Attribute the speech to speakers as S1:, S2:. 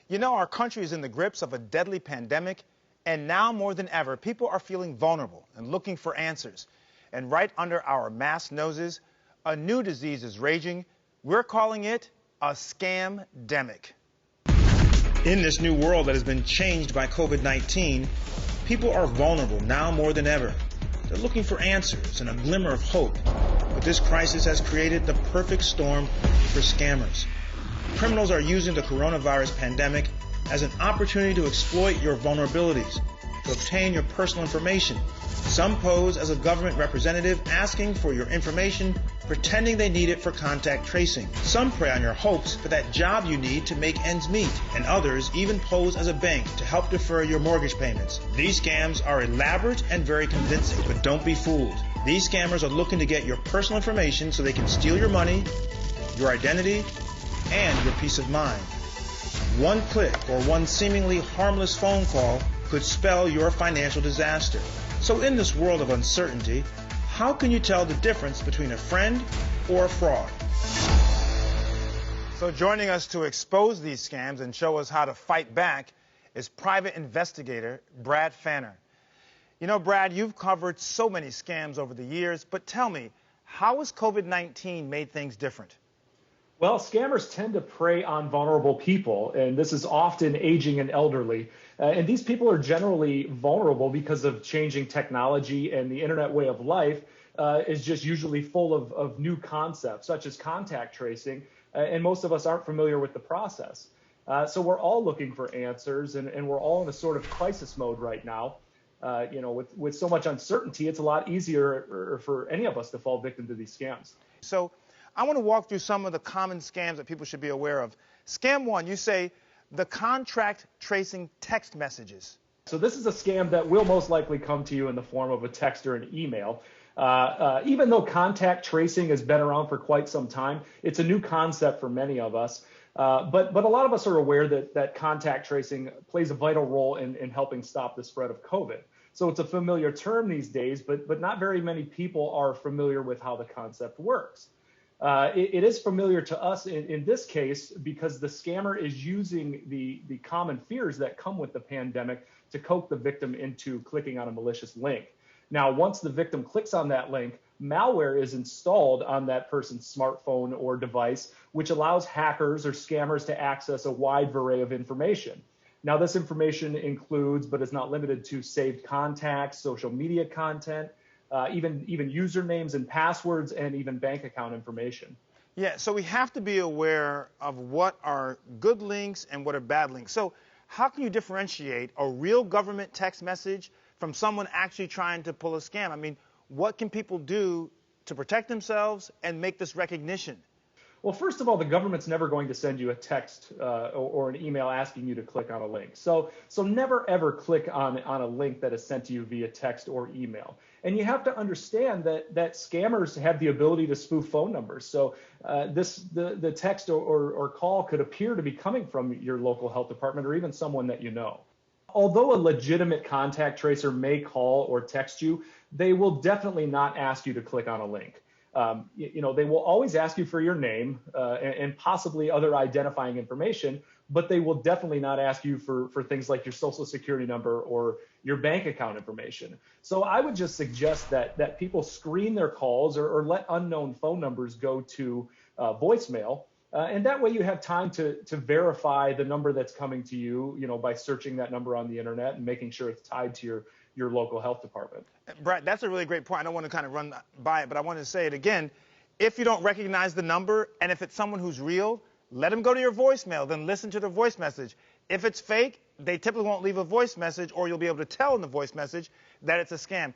S1: You know, our country is in the grips of a deadly pandemic, and now more than ever, people are feeling vulnerable and looking for answers. And right under our masked noses, a new disease is raging. We're calling it a scam-demic. In this new world that has been changed by COVID-19, people are vulnerable now more than ever. They're looking for answers and a glimmer of hope. But this crisis has created the perfect storm for scammers. Criminals are using the coronavirus pandemic as an opportunity to exploit your vulnerabilities, to obtain your personal information. Some pose as a government representative asking for your information, pretending they need it for contact tracing. Some prey on your hopes for that job you need to make ends meet, and others even pose as a bank to help defer your mortgage payments. These scams are elaborate and very convincing, but don't be fooled. These scammers are looking to get your personal information so they can steal your money, your identity, and your peace of mind. One click or one seemingly harmless phone call could spell your financial disaster. So in this world of uncertainty, how can you tell the difference between a friend or a fraud? So joining us to expose these scams and show us how to fight back is private investigator Brad Fanner. You know, Brad, you've covered so many scams over the years, but tell me, how has COVID-19 made things different?
S2: Well, scammers tend to prey on vulnerable people, and this is often aging and elderly. And these people are generally vulnerable because of changing technology, and the internet way of life is just usually full of new concepts, such as contact tracing, and most of us aren't familiar with the process. So we're all looking for answers, and we're all in a sort of crisis mode right now. With so much uncertainty, it's a lot easier for any of us to fall victim to these scams.
S1: So I want to walk through some of the common scams that people should be aware of. Scam one, you say the contract tracing text messages.
S2: So this is a scam that will most likely come to you in the form of a text or an email. Even though contact tracing has been around for quite some time, it's a new concept for many of us. But a lot of us are aware that contact tracing plays a vital role in helping stop the spread of COVID. So it's a familiar term these days, but not very many people are familiar with how the concept works. It is familiar to us in this case because the scammer is using the common fears that come with the pandemic to coax the victim into clicking on a malicious link. Now, once the victim clicks on that link, malware is installed on that person's smartphone or device, which allows hackers or scammers to access a wide array of information. Now, this information includes, but is not limited to, saved contacts, social media content, even usernames and passwords, and even bank account information.
S1: Yeah, so we have to be aware of what are good links and what are bad links. So how can you differentiate a real government text message from someone actually trying to pull a scam? I mean, what can people do to protect themselves and make this recognition?
S2: Well, first of all, the government's never going to send you a text or an email asking you to click on a link. So never, ever click on a link that is sent to you via text or email. And you have to understand that scammers have the ability to spoof phone numbers. So the text or call could appear to be coming from your local health department or even someone that you know. Although a legitimate contact tracer may call or text you, they will definitely not ask you to click on a link. They will always ask you for your name and possibly other identifying information, but they will definitely not ask you for things like your social security number or your bank account information. So I would just suggest that people screen their calls or let unknown phone numbers go to voicemail. And that way you have time to verify the number that's coming to you, by searching that number on the internet and making sure it's tied to your local health department.
S1: Brad, that's a really great point. I don't want to kind of run by it, but I want to say it again. If you don't recognize the number, and if it's someone who's real, let them go to your voicemail, then listen to their voice message. If it's fake, they typically won't leave a voice message, or you'll be able to tell in the voice message that it's a scam.